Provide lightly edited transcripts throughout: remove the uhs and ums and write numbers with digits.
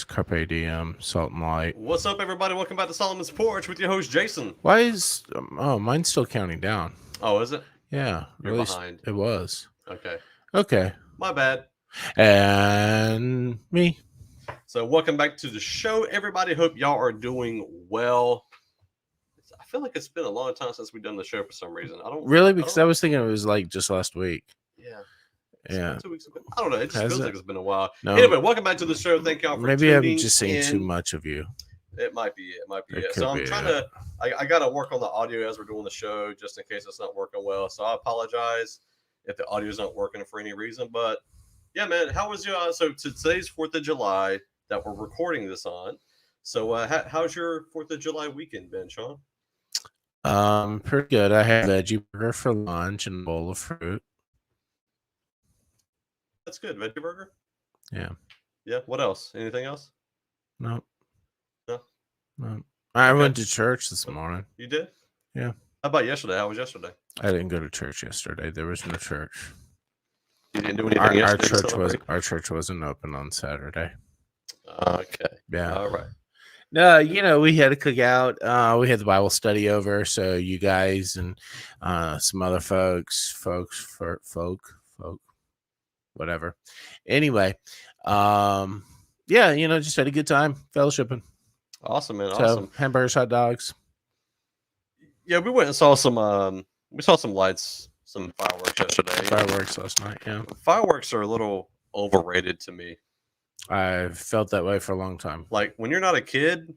Carpe Diem, Salt and Light. What's up, everybody? Welcome back to Solomon's Porch with your host, Jason. Why is mine's still counting down? Oh, is it? Yeah, You're behind. It was. Okay. My bad. And me. So, welcome back to the show, everybody. Hope y'all are doing well. I feel like it's been a long time since we've done the show for some reason. I was thinking it was like just last week. Yeah. 2 weeks ago. I don't know. It just feels like it's been a while. No. Anyway, welcome back to the show. Thank y'all for maybe tuning I'm just saying in. too much of you. It might be it. So I'm trying to. I got to work on the audio as we're doing the show, just in case it's not working well. So I apologize if the audio's not working for any reason. But yeah, man, how was your? So today's 4th of July that we're recording this on. So how's your 4th of July weekend been, Sean? Pretty good. I had a veggie burger for lunch and a bowl of fruit. That's good. Veggie burger? Yeah. Yeah. What else? Anything else? No. No. I went to church this morning. You did? Yeah. How about yesterday? How was yesterday? I didn't go to church yesterday. There was no church. You didn't do anything yesterday? Our church wasn't open on Saturday. Okay. Yeah. All right. No, we had a cookout. We had the Bible study over, so you guys and some other folks, whatever. Anyway, just had a good time fellowshipping. Awesome, man. So, awesome. Hamburgers, hot dogs. Yeah, we went and saw some. We saw some lights, some fireworks yesterday. Fireworks last night. Yeah. Fireworks are a little overrated to me. I've felt that way for a long time. Like when you're not a kid,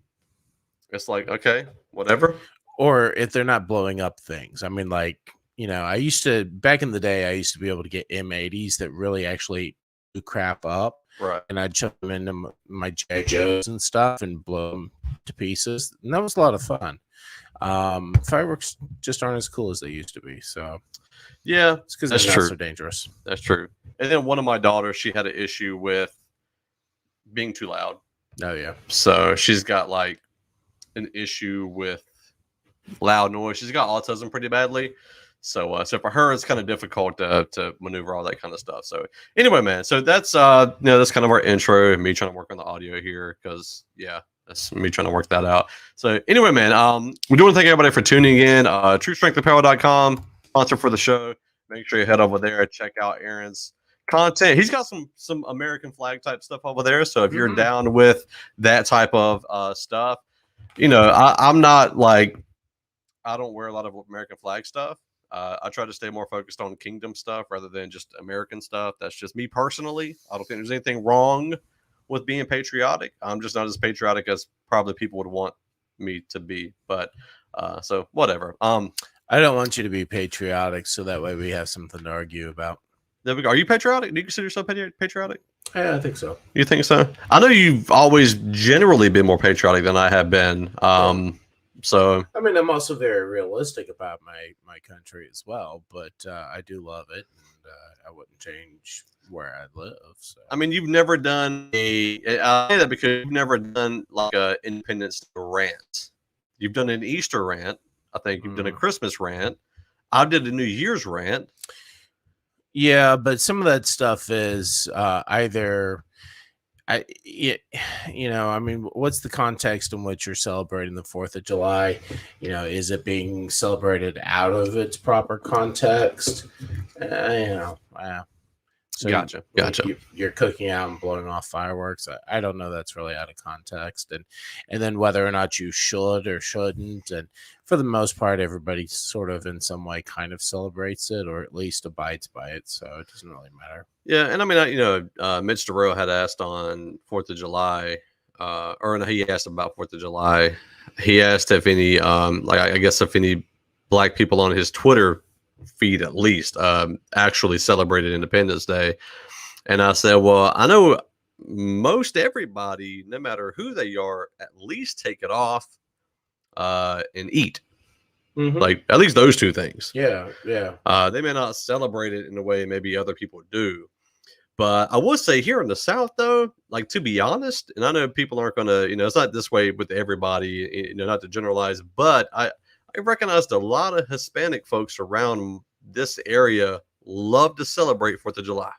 it's like okay, whatever. Or if they're not blowing up things. I mean, like. Back in the day, I used to be able to get M80s that really actually do crap up. Right. And I'd chuck them into my G.I. Joes and stuff and blow them to pieces. And that was a lot of fun. Fireworks just aren't as cool as they used to be. So, yeah, it's because they're not so dangerous. That's true. And then one of my daughters, she had an issue with being too loud. Oh, yeah. So she's got like an issue with loud noise. She's got autism pretty badly. So for her, it's kind of difficult to maneuver all that kind of stuff. So anyway, man, so that's that's kind of our intro. Me trying to work on the audio here because that's me trying to work that out. So anyway, man, we do want to thank everybody for tuning in. TrueStrengthApparel.com, sponsor for the show. Make sure you head over there and check out Aaron's content. He's got some American flag type stuff over there. So if you're down with that type of stuff, I'm not like I don't wear a lot of American flag stuff. I try to stay more focused on kingdom stuff rather than just American stuff. That's just me personally. I don't think there's anything wrong with being patriotic. I'm just not as patriotic as probably people would want me to be. But so whatever. I don't want you to be patriotic, so that way we have something to argue about. There we go. Are you patriotic? Do you consider yourself patriotic? Yeah, I think so. You think so? I know you've always generally been more patriotic than I have been. So I mean, I'm also very realistic about my country as well, but I do love it, and I wouldn't change where I live. So I mean, you've never done I say that because you've never done like a Independence Day rant. You've done an Easter rant. I think you've done a Christmas rant. I did a New Year's rant. Yeah, but some of that stuff is either. I mean, what's the context in which you're celebrating the 4th of July? Is it being celebrated out of its proper context? It's So Gotcha. like Gotcha. you're cooking out and blowing off fireworks. I don't know. That's really out of context, and then whether or not you should or shouldn't, and for the most part, everybody sort of in some way kind of celebrates it or at least abides by it. So it doesn't really matter. Yeah, and I mean, Mitch DeRoe had asked on 4th of July, or no, he asked about 4th of July. He asked if any, like I guess if any black people on his Twitter feed at least actually celebrated Independence Day, and I said, well, I know most everybody, no matter who they are, at least take it off and eat. Mm-hmm. Like at least those two things. Yeah, yeah. They may not celebrate it in the way maybe other people do. But I would say here in the South, though, like to be honest, and I know people aren't going to, it's not this way with everybody, not to generalize, but I recognized a lot of Hispanic folks around this area love to celebrate 4th of July.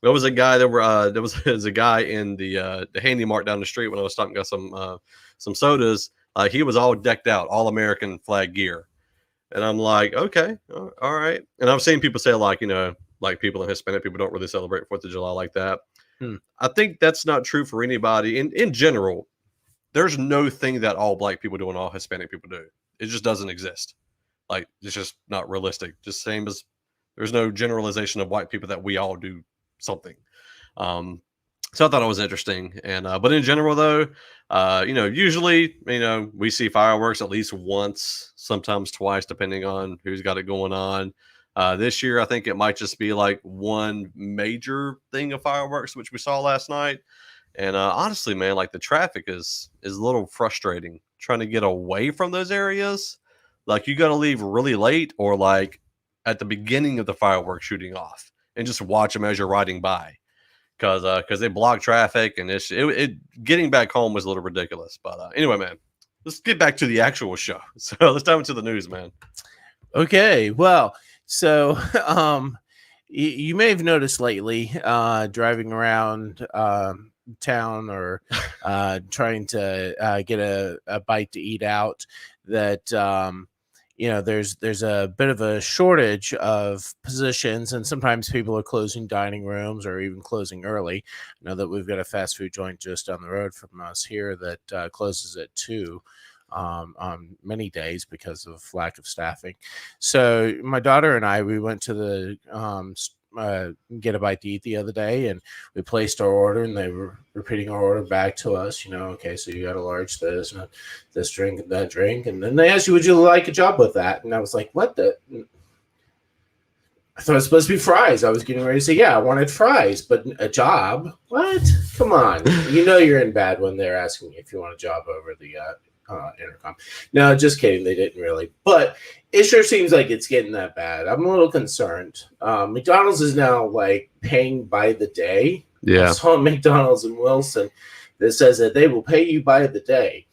There was a guy there was a guy in the Handy Mart down the street when I was stopping, got some sodas. He was all decked out, all American flag gear. And I'm like, okay, all right. And I've seen people say like, like people in Hispanic people don't really celebrate 4th of July like that. I think that's not true for anybody. In general, there's no thing that all black people do and all Hispanic people do. It just doesn't exist. Like it's just not realistic. Just same as there's no generalization of white people that we all do something. So I thought it was interesting. And but in general though, usually, we see fireworks at least once, sometimes twice, depending on who's got it going on. This year, I think it might just be like one major thing of fireworks, which we saw last night. And honestly, man, like the traffic is a little frustrating trying to get away from those areas. Like you got to leave really late or like at the beginning of the fireworks shooting off and just watch them as you're riding by. Because they block traffic and it getting back home was a little ridiculous. But anyway, man, let's get back to the actual show. So let's dive into the news, man. Okay, well, so you may have noticed lately driving around town or trying to get a bite to eat out that there's a bit of a shortage of positions, and sometimes people are closing dining rooms or even closing early. I know that we've got a fast food joint just down the road from us here that closes at 2 on many days because of lack of staffing. So my daughter and I, we went to the get a bite to eat the other day, and we placed our order, and they were repeating our order back to us. Okay, so you got a large this and this drink and that drink, and then they asked you, would you like a job with that? And I was like, what the? I thought it was supposed to be fries. I was getting ready to say, yeah, I wanted fries, but a job? What? Come on. You're in bad when they're asking you if you want a job over the intercom. No, just kidding. They didn't really. But it sure seems like it's getting that bad. I'm a little concerned. McDonald's is now like paying by the day. Yeah. I saw McDonald's in Wilson that says that they will pay you by the day.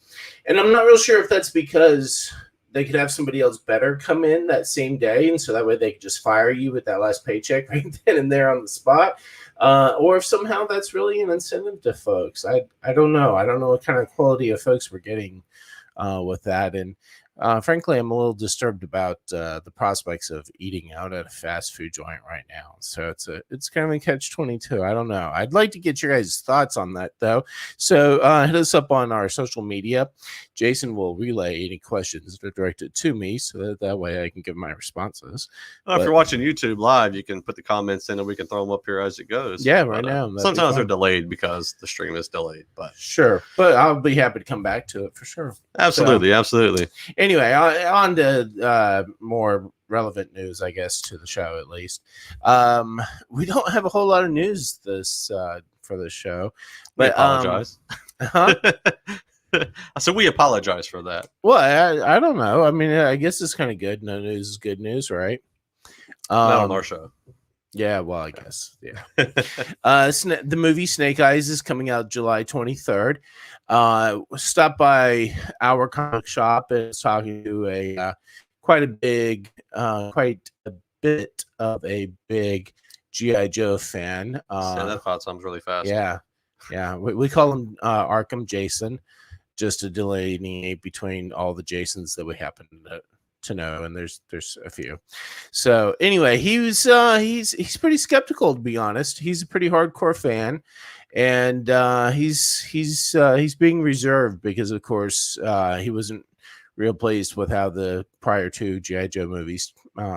And I'm not real sure if that's because they could have somebody else better come in that same day, and so that way they could just fire you with that last paycheck right then and there on the spot. Or if somehow that's really an incentive to folks. I don't know. I don't know what kind of quality of folks we're getting with that. And frankly, I'm a little disturbed about the prospects of eating out at a fast food joint right now. So it's kind of a catch-22. I don't know. I'd like to get your guys' thoughts on that, though. So hit us up on our social media. Jason will relay any questions that are directed to me, so that way I can give my responses. Well, if you're watching YouTube live, you can put the comments in, and we can throw them up here as it goes. Yeah, right now. Sometimes they're delayed because the stream is delayed, but sure. But I'll be happy to come back to it for sure. Absolutely, absolutely. Anyway, on to more relevant news, I guess, to the show at least. We don't have a whole lot of news for this show, but we apologize. Huh? So we apologize for that. Well, I don't know. I mean, I guess it's kind of good. No news is good news, right? Not on our show. Yeah, well, I guess. Yeah. The movie Snake Eyes is coming out July 23rd. Stopped by our comic shop and was talking to quite a bit of a big G.I. Joe fan. That thought sounds really fast. Yeah. We call him Arkham Jason, just to delineate between all the Jasons that we happen to know, and there's a few. So anyway, he's pretty skeptical, to be honest. He's a pretty hardcore fan, and he's being reserved because, of course, he wasn't real pleased with how the prior two GI Joe movies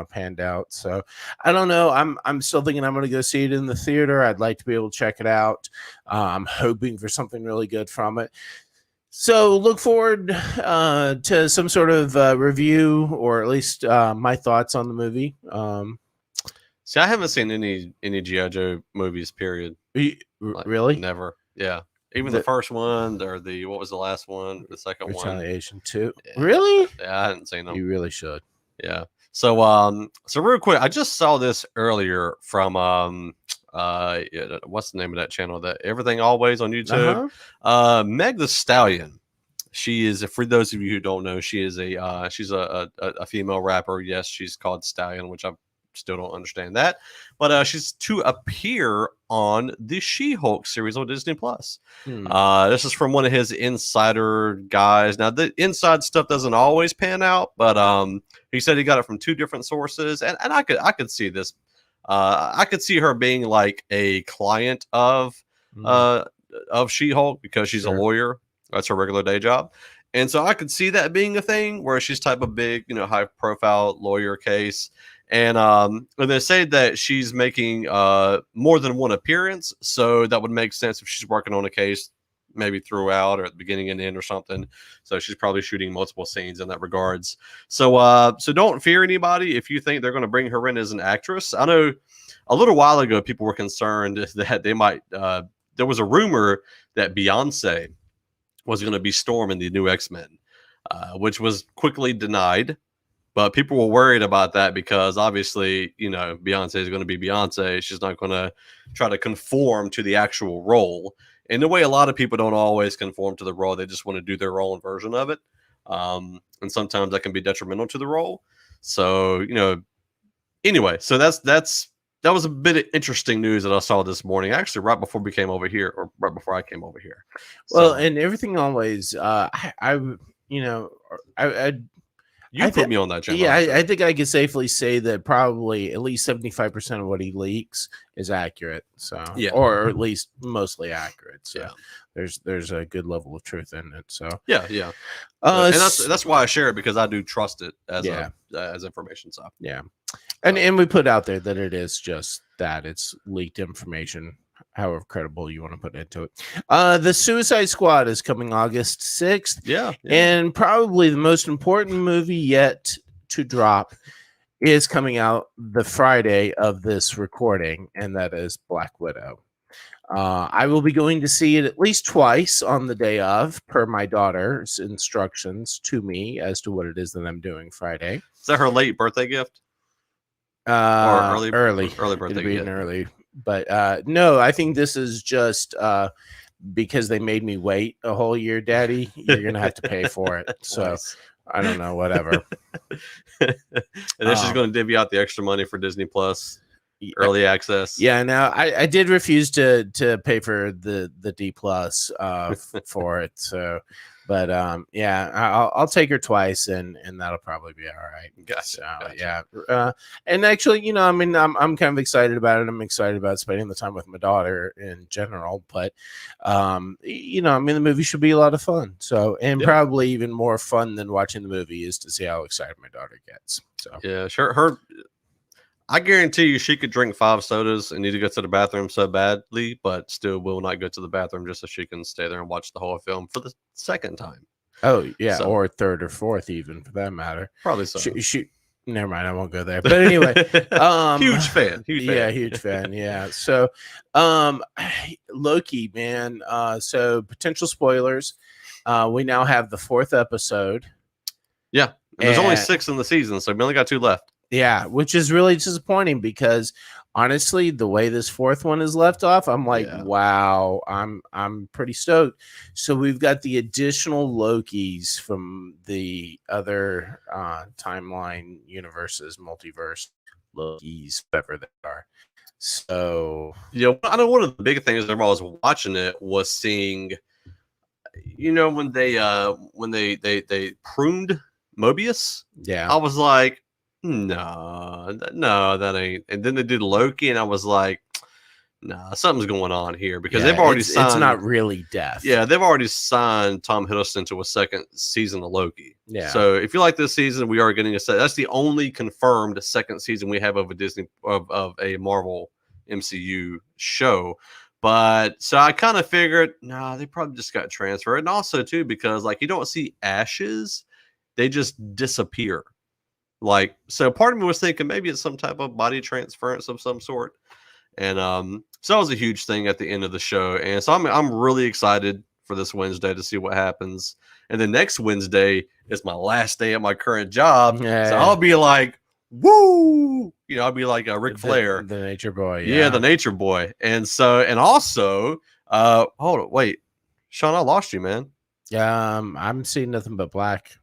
panned out. So I don't know. I'm still thinking I'm going to go see it in the theater. I'd like to be able to check it out. I'm hoping for something really good from it. So look forward to some sort of review, or at least my thoughts on the movie. See, I haven't seen any GI Joe movies. Period. Like, Really? never. Yeah. Even the first one, or what was the last one? The second Retaliation 2. Yeah. Really? Yeah, I hadn't seen them. You really should. Yeah. So so real quick, I just saw this earlier from what's the name of that channel? That Everything Always on YouTube. Meg the Stallion. She is, for those of you who don't know, she is she's a female rapper. Yes, she's called Stallion, which I still don't understand that, but she's to appear on the She-Hulk series on Disney Plus. This is from one of his insider guys. Now, the inside stuff doesn't always pan out, but he said he got it from two different sources, and I could see this. I could see her being like a client of She-Hulk, because she's a lawyer. That's her regular day job. And so I could see that being a thing where she's type of big, high profile lawyer case. And they say that she's making more than one appearance. So that would make sense if she's working on a case maybe throughout, or at the beginning and end or something. So she's probably shooting multiple scenes in that regards. So so don't fear anybody if you think they're going to bring her in as an actress. I know a little while ago people were concerned that they might there was a rumor that Beyonce was going to be Storm in the new X-Men, which was quickly denied. But people were worried about that because obviously, Beyonce is going to be Beyonce. She's not going to try to conform to the actual role. In the way a lot of people don't always conform to the role. They just want to do their own version of it. And sometimes that can be detrimental to the role. So, anyway, so that was a bit of interesting news that I saw this morning, actually, right before we came over here, or right before I came over here. Well, and Everything Always, You put me on that channel. Yeah, I think I can safely say that probably at least 75% of what he leaks is accurate. So, yeah, or at least mostly accurate. So, yeah, there's a good level of truth in it. So, yeah. And that's why I share it, because I do trust it as information. So, yeah, and we put out there that it is just that it's leaked information, however credible you want to put into it. The Suicide Squad is coming August 6th. Yeah. And probably the most important movie yet to drop is coming out the Friday of this recording, and that is Black Widow. I will be going to see it at least twice on the day of, per my daughter's instructions to me as to what it is that I'm doing Friday. Is that her late birthday gift? Or early birthday gift? Early. But no, I think this is just because they made me wait a whole year, Daddy. You're gonna have to pay for it. So nice. I don't know, whatever. And then she's gonna divvy out the extra money for Disney Plus early access. Yeah, now I did refuse to pay for the D Plus for it. So, but I'll take her twice, and that'll probably be all right. Gotcha. So, yeah. And actually, I'm kind of excited about it. I'm excited about spending the time with my daughter in general. But, the movie should be a lot of fun. So, and probably even more fun than watching the movie is to see how excited my daughter gets. So, yeah, sure. I guarantee you she could drink 5 sodas and need to go to the bathroom so badly, but still will not go to the bathroom just so she can stay there and watch the whole film for the second time. Oh, yeah, so, or third or fourth even, for that matter. Probably so. She never mind, I won't go there. But anyway, huge fan. Yeah, huge fan. Yeah. So, Loki, man. So potential spoilers. We now have the 4th episode. Yeah, and there's only 6 in the season, so we only got 2 left. Yeah, which is really disappointing because honestly, the way this 4th one is left off, I'm like, wow, I'm pretty stoked. So we've got the additional Lokis from the other timeline universes, multiverse Lokis, whatever they are. So I know one of the big things when I was watching it was seeing, when they pruned Mobius. Yeah. I was like, no, no, that ain't. And then they did Loki, and I was like, nah, something's going on here because Yeah. they've already It's signed. not really death. Yeah, they've already signed Tom Hiddleston to a second season of Loki. Yeah. So if you like this season, we are getting a set. That's the only confirmed second season we have of a Disney of a Marvel MCU show. But so I kind of figured, nah, they probably just got transferred. And also too, because like you don't see ashes, they just disappear. Like, so part of me was thinking maybe it's some type of body transference of some sort. And so that was a huge thing at the end of the show. And so I'm really excited for this Wednesday to see what happens. And then next Wednesday is my last day at my current job. Yeah. So I'll be like, woo! You know, I'll be like a Ric Flair. The nature boy. Yeah, the nature boy. And so, and also, hold on, wait. Sean, I lost you, man. Yeah. I'm seeing nothing but black.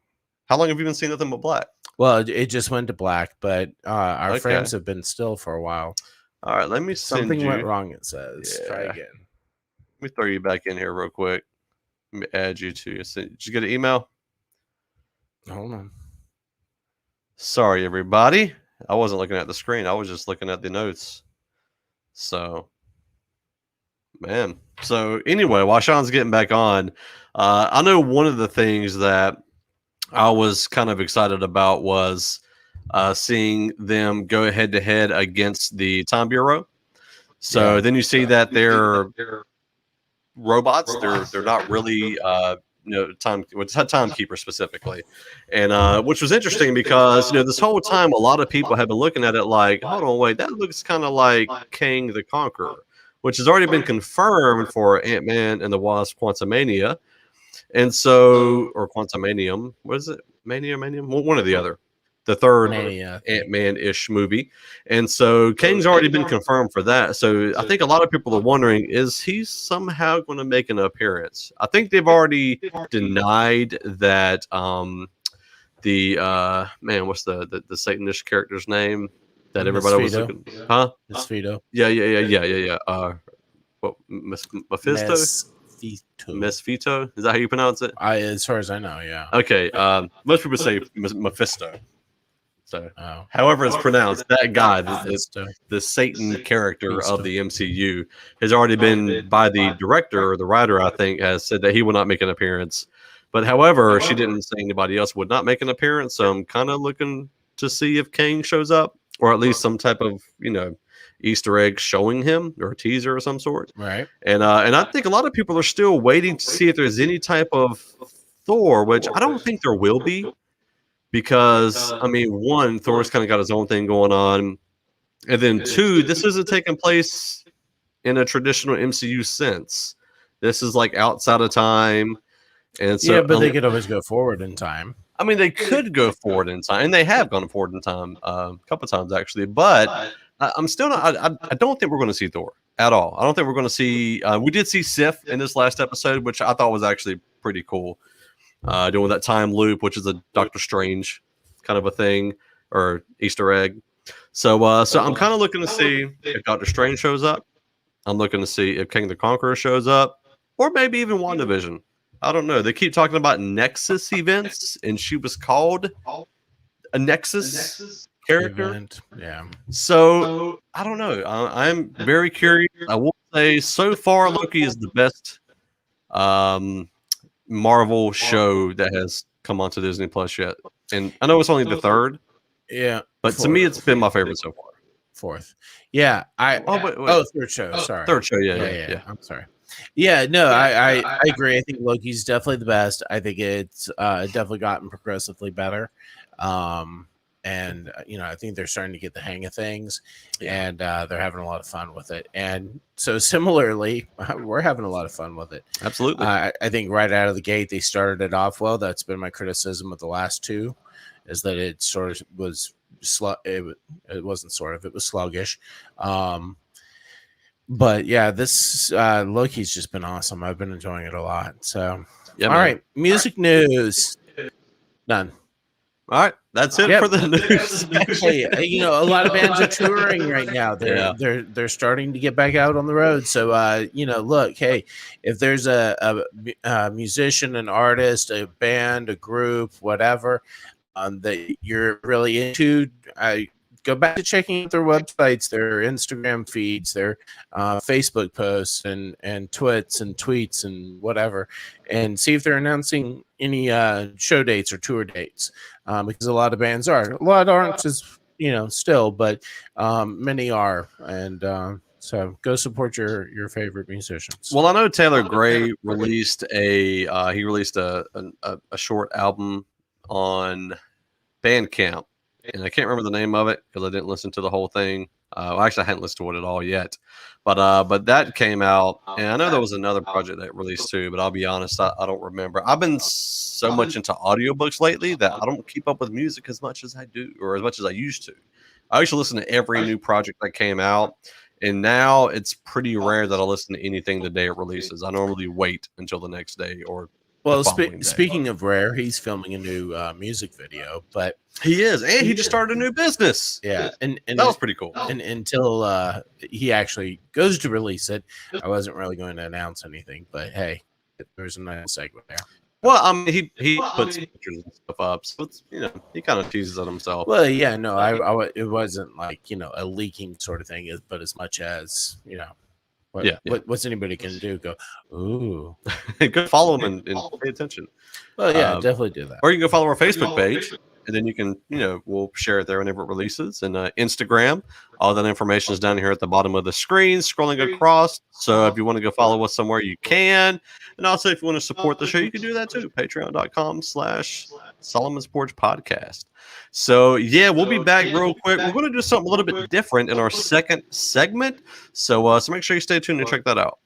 How long have you been seeing nothing but black? Well, it just went to black, but our Okay. frames have been still for a while. All right, let me send Something you. went wrong, it says. Try Yeah. again. Let me throw you back in here real quick. Let me add you to. Did you get an email? Hold on. Sorry, everybody. I wasn't looking at the screen. I was just looking at the notes. So, man. So, anyway, while Sean's getting back on, I know one of the things that I was kind of excited about was seeing them go head to head against the Time Bureau. So Yeah. then you see that they're robots. They're not really timekeeper specifically, and which was interesting because this whole time a lot of people have been looking at it like, hold on, wait, that looks kind of like Kang the Conqueror, which has already been confirmed for Ant-Man and the Wasp: Quantumania, and so or Quantumanium, what is it, Manium, one or the other, the third Mania. Ant-Man-ish movie. And so Kang's already been confirmed for that. So I think a lot of people are wondering, is he somehow going to make an appearance? I think they've already denied that the what's the Satanish character's name that everybody was looking, huh? It's Vito. Yeah. What, Mephisto? Mesfito? Is that how you pronounce it? As far as I know, yeah. Okay. Most people say Mephisto. So, however it's pronounced, that guy, the Satan character of the MCU, has already been, by the director or the writer, I think, has said that he will not make an appearance. But however, she didn't say anybody else would not make an appearance. So I'm kind of looking to see if Kang shows up, or at least some type of Easter egg showing him, or a teaser of some sort. Right. And I think a lot of people are still waiting to see if there's any type of Thor, which I don't think there will be. Because, I mean, one, Thor's kind of got his own thing going on. And then two, this isn't taking place in a traditional MCU sense. This is like outside of time. And so, yeah, but they could always go forward in time. I mean, they could go forward in time, and they have gone forward in time a couple of times, actually. But I'm still not, I don't think we're going to see Thor at all. I don't think we're going to see, we did see Sif in this last episode, which I thought was actually pretty cool. Doing that time loop, which is a Doctor Strange kind of a thing, or Easter egg. So I'm kind of looking to see if Doctor Strange shows up. I'm looking to see if King the Conqueror shows up, or maybe even WandaVision. I don't know. They keep talking about Nexus events, and she was called a Nexus character. Event. Yeah. So I don't know. I'm very curious. I will say so far, Loki is the best Marvel show that has come onto Disney Plus yet, and I know it's only the third. Yeah, but to me, it's been my favorite so far. Fourth. Yeah, wait. Third show. Sorry, third show. Yeah. I'm sorry. Yeah, no, I agree. I think Loki's definitely the best. I think it's definitely gotten progressively better. And I think they're starting to get the hang of things, and they're having a lot of fun with it. And so similarly, we're having a lot of fun with it. Absolutely. I think right out of the gate they started it off well. That's been my criticism of the last two, is that it sort of was it wasn't sort of, it was sluggish. But yeah, this Loki's just been awesome. I've been enjoying it a lot. So all right, music news. None. All right, that's it for the news. Hey, a lot of bands are touring right now. They're starting to get back out on the road. So look, hey, if there's a musician, an artist, a band, a group, whatever, that you're really into, go back to checking out their websites, their Instagram feeds, their Facebook posts, and tweets and whatever, and see if they're announcing any show dates or tour dates. Because a lot of bands are, a lot aren't as still, but many are, and so go support your favorite musicians. Well, I know Taylor Gray released a short album on Bandcamp, and I can't remember the name of it because I didn't listen to the whole thing. Well, actually, I hadn't listened to it at all yet, but that came out, and I know there was another project that released too. But I'll be honest, I don't remember. I've been so much into audiobooks lately that I don't keep up with music as much as I do, or as much as I used to. I used to listen to every new project that came out, and now it's pretty rare that I listen to anything the day it releases. I normally wait until the next day or Well, the following day. speaking of rare, he's filming a new music video, but He is, and he just started a new business. yeah, and That was pretty cool. and until he actually goes to release it, I wasn't really going to announce anything. But hey, there's a nice segue there. Well, I mean, he puts pictures and stuff up, so it's he kind of teases at himself. Well, yeah, no, it wasn't like a leaking sort of thing, but as much as what's anybody can do? Go, ooh, Go follow him and pay attention. Well, yeah, definitely do that. Or you can go follow our Facebook page, and then you can, we'll share it there whenever it releases. And Instagram, all that information is down here at the bottom of the screen, scrolling across. So if you want to go follow us somewhere, you can. And also, if you want to support the show, you can do that too. Patreon.com/Solomon Sports Podcast. So yeah, we'll be back real quick. We're going to do something a little bit different in our second segment. So make sure you stay tuned and check that out.